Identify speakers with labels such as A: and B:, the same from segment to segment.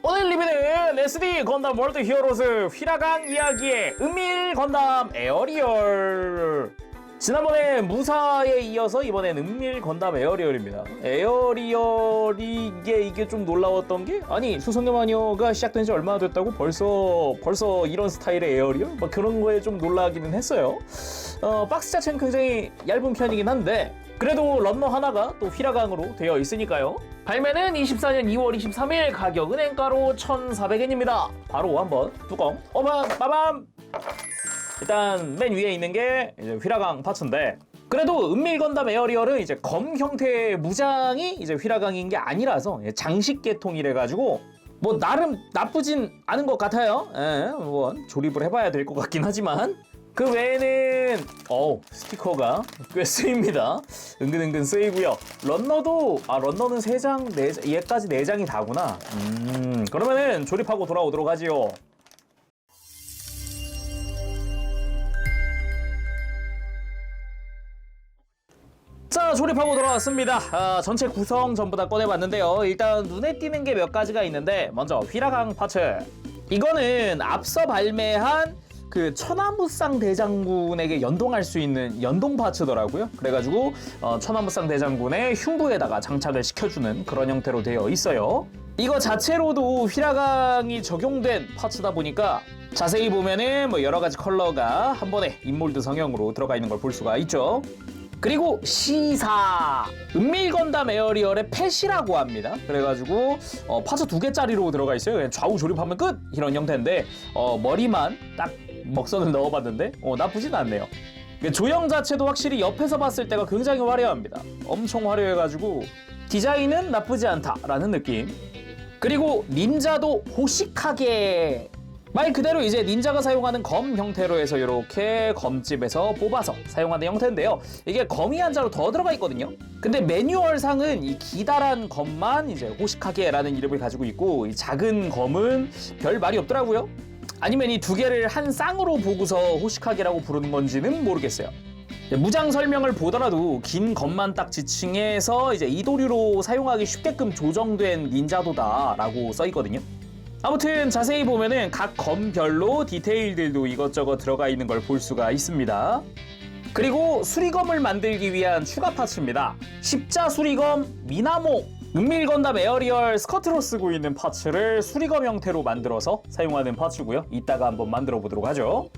A: 오늘 리뷰는 SD 건담 월드 히어로즈 휘라강 이야기의 은밀 건담 에어리얼. 지난번에 무사에 이어서 이번엔 은밀 건담 에어리얼입니다. 에어리얼이 이게 좀 놀라웠던 게, 아니 수성의 마녀가 시작된 지 얼마나 됐다고 벌써 이런 스타일의 에어리얼? 막 그런 거에 좀 놀라기는 했어요. 박스 자체는 굉장히 얇은 편이긴 한데 그래도 런너 하나가 또 휘라강으로 되어 있으니까요. 발매는 24년 2월 23일, 가격은 엔가로 1,400엔입니다. 바로 한번 뚜껑 오픈! 빠밤! 일단 맨 위에 있는 게 이제 휘라강 파츠인데, 그래도 은밀 건담 에어리얼은 이제 검 형태의 무장이 이제 휘라강인 게 아니라서 장식 계통이래가지고 뭐 나름 나쁘진 않은 것 같아요. 한번 조립을 해봐야 될 것 같긴 하지만 그 외에는 스티커가 꽤 쓰입니다. 은근 쓰이고요. 런너도 런너는 3장, 4장, 얘까지 4장이 다구나. 그러면은 조립하고 돌아오도록 하지요. 자, 조립하고 돌아왔습니다. 전체 구성 전부 다 꺼내봤는데요. 일단 눈에 띄는 게 몇 가지가 있는데, 먼저 휘라강 파츠. 이거는 앞서 발매한 그 천하무쌍 대장군에게 연동할 수 있는 연동 파츠더라고요. 그래가지고 천하무쌍 대장군의 흉부에다가 장착을 시켜주는 그런 형태로 되어 있어요. 이거 자체로도 휘라강이 적용된 파츠다 보니까 자세히 보면은 뭐 여러 가지 컬러가 한 번에 인몰드 성형으로 들어가 있는 걸 볼 수가 있죠. 그리고 시사 은밀 건담 에어리얼의 펫이라고 합니다. 그래가지고 파츠 2개짜리로 들어가 있어요. 그냥 좌우 조립하면 끝! 이런 형태인데 머리만 딱 먹선을 넣어봤는데 나쁘진 않네요. 조형 자체도 확실히 옆에서 봤을 때가 굉장히 화려합니다. 엄청 화려해가지고 디자인은 나쁘지 않다라는 느낌. 그리고 닌자도 호식하게, 말 그대로 이제 닌자가 사용하는 검 형태로 해서 이렇게 검집에서 뽑아서 사용하는 형태인데요. 이게 검이 한 자루 더 들어가 있거든요. 근데 매뉴얼상은 이 기다란 검만 이제 호식하게라는 이름을 가지고 있고, 이 작은 검은 별 말이 없더라고요. 아니면 이 2개를 한 쌍으로 보고서 호식하게라고 부르는 건지는 모르겠어요. 무장 설명을 보더라도 긴 검만 딱 지칭해서 이제 이도류로 사용하기 쉽게끔 조정된 닌자도다라고 써 있거든요. 아무튼 자세히 보면은 각 검별로 디테일들도 이것저것 들어가 있는 걸 볼 수가 있습니다. 그리고 수리검을 만들기 위한 추가 파츠입니다. 십자 수리검 미나모. 은밀 건담 에어리얼 스커트로 쓰고 있는 파츠를 수리검 형태로 만들어서 사용하는 파츠고요. 이따가 한번 만들어 보도록 하죠.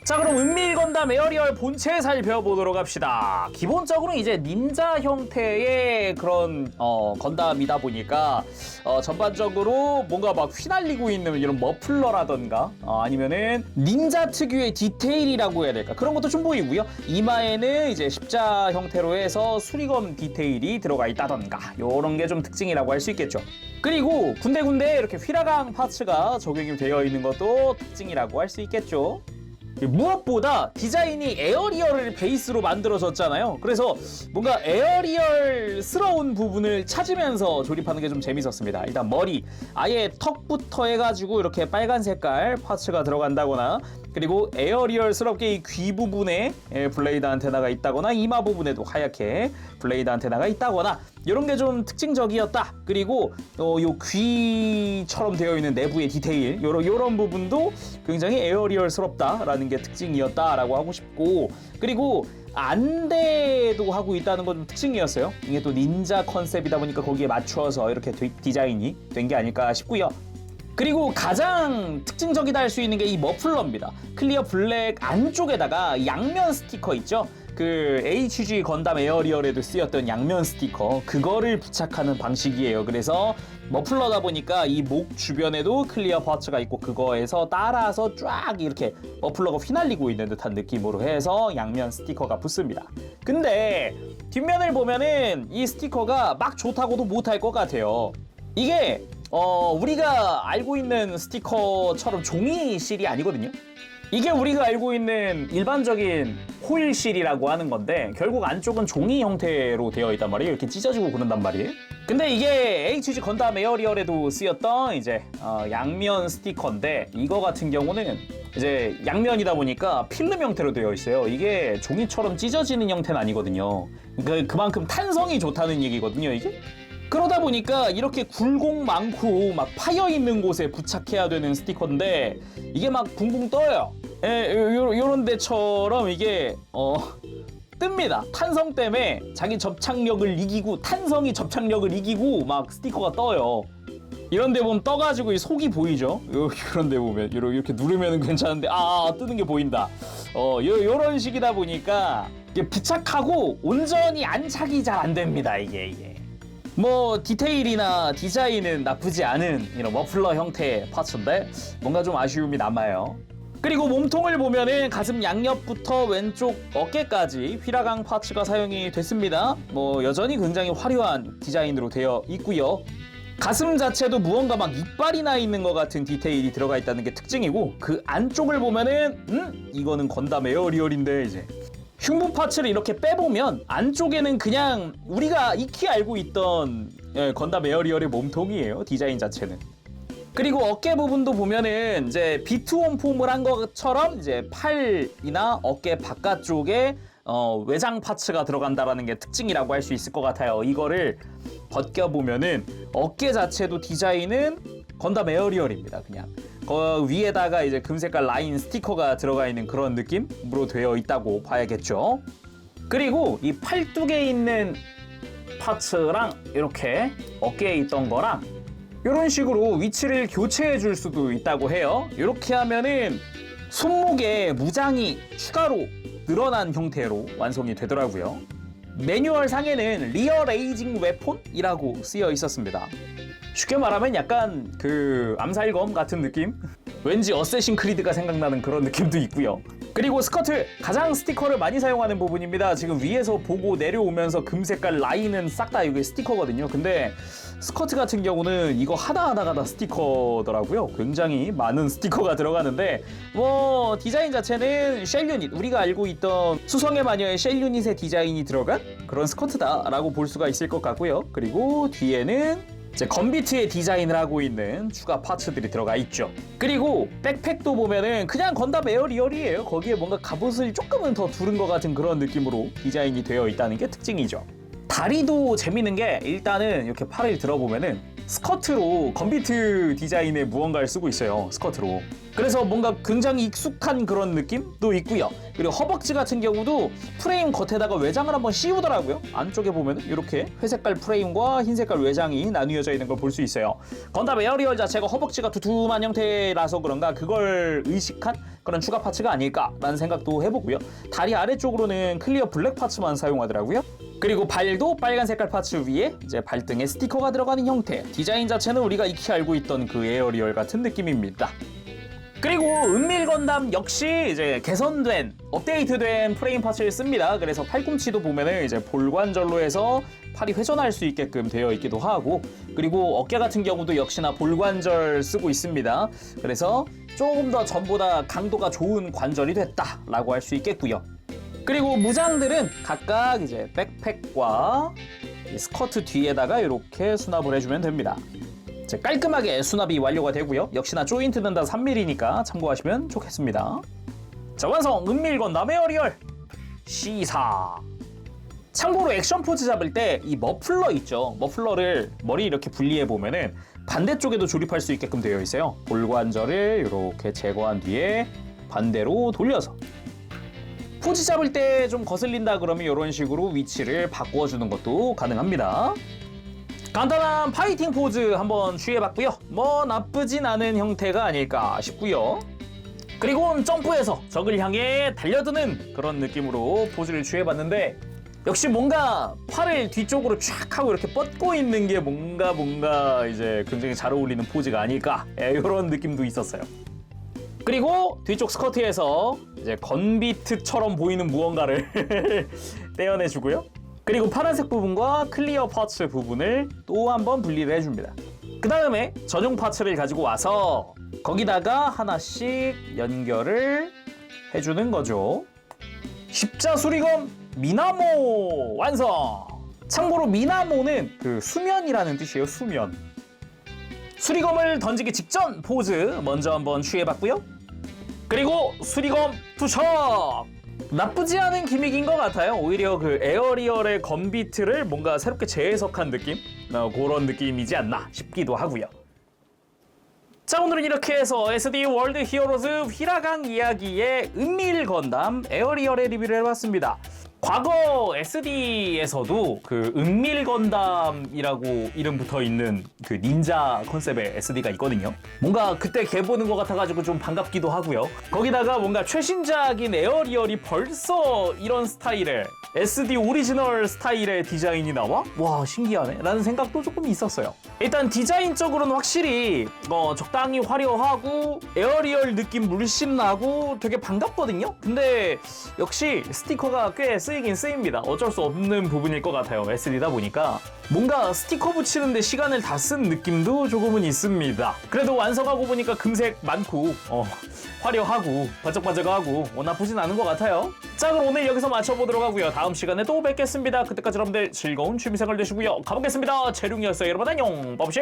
A: 자, 그럼 은밀 건담 에어리얼 본체 살펴보도록 합시다. 기본적으로 이제 닌자 형태의 그런 건담이다 보니까 전반적으로 뭔가 막 휘날리고 있는 이런 머플러라던가 아니면은 닌자 특유의 디테일이라고 해야 될까, 그런 것도 좀 보이고요. 이마에는 이제 십자 형태로 해서 수리검 디테일이 들어가 있다던가 요런 게 좀 특징이라고 할 수 있겠죠. 그리고 군데군데 이렇게 휘라강 파츠가 적용이 되어 있는 것도 특징이라고 할 수 있겠죠. 무엇보다 디자인이 에어리얼을 베이스로 만들어졌잖아요. 그래서 뭔가 에어리얼스러운 부분을 찾으면서 조립하는 게 좀 재밌었습니다. 일단 머리, 아예 턱부터 해가지고 이렇게 빨간 색깔 파츠가 들어간다거나, 그리고 에어리얼스럽게 이 귀 부분에 블레이드 안테나가 있다거나, 이마 부분에도 하얗게 블레이드 안테나가 있다거나, 이런 게 좀 특징적이었다. 그리고 요 귀처럼 되어 있는 내부의 디테일, 요런 부분도 굉장히 에어리얼스럽다라는 게 특징이었다라고 하고 싶고, 그리고 안대도 하고 있다는 건 좀 특징이었어요. 이게 또 닌자 컨셉이다 보니까 거기에 맞춰서 이렇게 디자인이 된 게 아닐까 싶고요. 그리고 가장 특징적이다 할 수 있는 게 이 머플러입니다. 클리어 블랙 안쪽에다가 양면 스티커 있죠? 그 HG 건담 에어리얼에도 쓰였던 양면 스티커, 그거를 부착하는 방식이에요. 그래서 머플러다 보니까 이 목 주변에도 클리어 파츠가 있고, 그거에서 따라서 쫙 이렇게 머플러가 휘날리고 있는 듯한 느낌으로 해서 양면 스티커가 붙습니다. 근데 뒷면을 보면은 이 스티커가 막 좋다고도 못할 것 같아요. 이게 우리가 알고 있는 스티커처럼 종이실이 아니거든요. 이게 우리가 알고 있는 일반적인 호일실이라고 하는 건데, 결국 안쪽은 종이 형태로 되어 있단 말이에요. 이렇게 찢어지고 그런단 말이에요. 근데 이게 HG 건담 에어리얼에도 쓰였던 이제 양면 스티커인데, 이거 같은 경우는 이제 양면이다 보니까 필름 형태로 되어 있어요. 이게 종이처럼 찢어지는 형태는 아니거든요. 그만큼 탄성이 좋다는 얘기거든요, 이게. 그러다 보니까 이렇게 굴곡 많고 막 파여 있는 곳에 부착해야 되는 스티커인데 이게 막 붕붕 떠요. 요런 데처럼 이게 뜹니다. 탄성 때문에 자기 접착력을 이기고 탄성이 접착력을 이기고 막 스티커가 떠요. 이런 데 보면 떠가지고 이 속이 보이죠? 이런 데 보면 이렇게 누르면 괜찮은데 뜨는 게 보인다. 요런 식이다 보니까 이게 부착하고 온전히 안착이 잘 안 됩니다. 이게 뭐 디테일이나 디자인은 나쁘지 않은 이런 머플러 형태의 파츠인데 뭔가 좀 아쉬움이 남아요. 그리고 몸통을 보면은 가슴 양옆부터 왼쪽 어깨까지 휘라강 파츠가 사용이 됐습니다. 뭐 여전히 굉장히 화려한 디자인으로 되어 있고요. 가슴 자체도 무언가 막 이빨이 나 있는 것 같은 디테일이 들어가 있다는 게 특징이고, 그 안쪽을 보면은 이거는 건담 에어리얼인데 이제 흉부 파츠를 이렇게 빼보면 안쪽에는 그냥 우리가 익히 알고 있던 건담 에어리얼의 몸통이에요. 디자인 자체는. 그리고 어깨 부분도 보면은 이제 비트홈 폼을 한 것처럼 이제 팔이나 어깨 바깥쪽에 외장 파츠가 들어간다라는 게 특징이라고 할 수 있을 것 같아요. 이거를 벗겨보면은 어깨 자체도 디자인은 건담 에어리얼입니다. 그냥 그 위에다가 이제 금색깔 라인 스티커가 들어가 있는 그런 느낌으로 되어 있다고 봐야겠죠. 그리고 이 팔뚝에 있는 파츠랑 이렇게 어깨에 있던 거랑 이런 식으로 위치를 교체해 줄 수도 있다고 해요. 이렇게 하면은 손목에 무장이 추가로 늘어난 형태로 완성이 되더라고요. 매뉴얼 상에는 리얼 에이징 웨폰이라고 쓰여 있었습니다. 쉽게 말하면 약간 그 암살검 같은 느낌? 왠지 어쌔신 크리드가 생각나는 그런 느낌도 있고요. 그리고 스커트, 가장 스티커를 많이 사용하는 부분입니다. 지금 위에서 보고 내려오면서 금색깔 라인은 싹 다 이게 스티커거든요. 근데 스커트 같은 경우는 이거 하나하나가 다 스티커더라고요. 굉장히 많은 스티커가 들어가는데 뭐 디자인 자체는 쉘 유닛, 우리가 알고 있던 수성의 마녀의 쉘 유닛의 디자인이 들어간 그런 스커트다라고 볼 수가 있을 것 같고요. 그리고 뒤에는 이제 건비트의 디자인을 하고 있는 추가 파츠들이 들어가 있죠. 그리고 백팩도 보면은 그냥 건담 에어리얼이에요. 거기에 뭔가 갑옷을 조금은 더 두른 것 같은 그런 느낌으로 디자인이 되어 있다는 게 특징이죠. 다리도 재밌는 게 일단은 이렇게 팔을 들어보면은 스커트로 건비트 디자인의 무언가를 쓰고 있어요. 스커트로. 그래서 뭔가 굉장히 익숙한 그런 느낌도 있고요. 그리고 허벅지 같은 경우도 프레임 겉에다가 외장을 한번 씌우더라고요. 안쪽에 보면 이렇게 회색깔 프레임과 흰색깔 외장이 나뉘어져 있는 걸 볼 수 있어요. 건담 에어리얼 자체가 허벅지가 두툼한 형태라서 그런가 그걸 의식한 그런 추가 파츠가 아닐까라는 생각도 해보고요. 다리 아래쪽으로는 클리어 블랙 파츠만 사용하더라고요. 그리고 발도 빨간 색깔 파츠 위에 이제 발등에 스티커가 들어가는 형태. 디자인 자체는 우리가 익히 알고 있던 그 에어리얼 같은 느낌입니다. 그리고 은밀 건담 역시 이제 개선된, 업데이트된 프레임 파츠를 씁니다. 그래서 팔꿈치도 보면은 이제 볼관절로 해서 팔이 회전할 수 있게끔 되어 있기도 하고, 그리고 어깨 같은 경우도 역시나 볼관절 쓰고 있습니다. 그래서 조금 더 전보다 강도가 좋은 관절이 됐다라고 할 수 있겠고요. 그리고 무장들은 각각 이제 백팩과 스커트 뒤에다가 이렇게 수납을 해주면 됩니다. 이제 깔끔하게 수납이 완료가 되고요. 역시나 조인트는 다 3mm니까 참고하시면 좋겠습니다. 자, 완성! 은밀 건담 에어리얼 시사. 참고로 액션 포즈 잡을 때 이 머플러 있죠. 머플러를 머리 이렇게 분리해 보면은 반대쪽에도 조립할 수 있게끔 되어 있어요. 볼관절을 이렇게 제거한 뒤에 반대로 돌려서 포즈 잡을 때 좀 거슬린다 그러면 이런 식으로 위치를 바꿔주는 것도 가능합니다. 간단한 파이팅 포즈 한번 취해봤고요. 뭐 나쁘진 않은 형태가 아닐까 싶고요. 그리고 점프해서 적을 향해 달려드는 그런 느낌으로 포즈를 취해봤는데, 역시 뭔가 팔을 뒤쪽으로 쫙 하고 이렇게 뻗고 있는 게 뭔가 이제 굉장히 잘 어울리는 포즈가 아닐까, 이런 느낌도 있었어요. 그리고 뒤쪽 스커트에서 이제 건비트처럼 보이는 무언가를 떼어내주고요. 그리고 파란색 부분과 클리어 파츠 부분을 또 한번 분리를 해줍니다. 그 다음에 전용 파츠를 가지고 와서 거기다가 하나씩 연결을 해주는 거죠. 십자 수리검 미나모 완성! 참고로 미나모는 그 수면이라는 뜻이에요. 수면. 수리검을 던지기 직전 포즈 먼저 한번 취해봤고요. 그리고 수리검 투척! 나쁘지 않은 기믹인 것 같아요. 오히려 그 에어리얼의 건비트를 뭔가 새롭게 재해석한 느낌? 그런 느낌이지 않나 싶기도 하고요. 자, 오늘은 이렇게 해서 SD 월드 히어로즈 휘라강 이야기의 은밀 건담 에어리얼의 리뷰를 해봤습니다. 과거 SD에서도 그 은밀 건담이라고 이름 붙어 있는 그 닌자 컨셉의 SD가 있거든요. 뭔가 그때 걔 보는 것 같아가지고 좀 반갑기도 하고요. 거기다가 뭔가 최신작인 에어리얼이 벌써 이런 스타일의 SD 오리지널 스타일의 디자인이 나와? 와, 신기하네 라는 생각도 조금 있었어요. 일단 디자인적으로는 확실히 적당히 화려하고 에어리얼 느낌 물씬 나고 되게 반갑거든요. 근데 역시 스티커가 꽤 쓰이긴 쓰입니다. 어쩔 수 없는 부분일 것 같아요. SD다 보니까 뭔가 스티커 붙이는데 시간을 다 쓴 느낌도 조금은 있습니다. 그래도 완성하고 보니까 금색 많고 화려하고 반짝반짝하고 나쁘진 않은 것 같아요. 자, 그럼 오늘 여기서 마쳐보도록 하고요. 다음 시간에 또 뵙겠습니다. 그때까지 여러분들 즐거운 취미생활 되시고요. 가보겠습니다. 재룡이었어요. 여러분 안녕. 빠브시.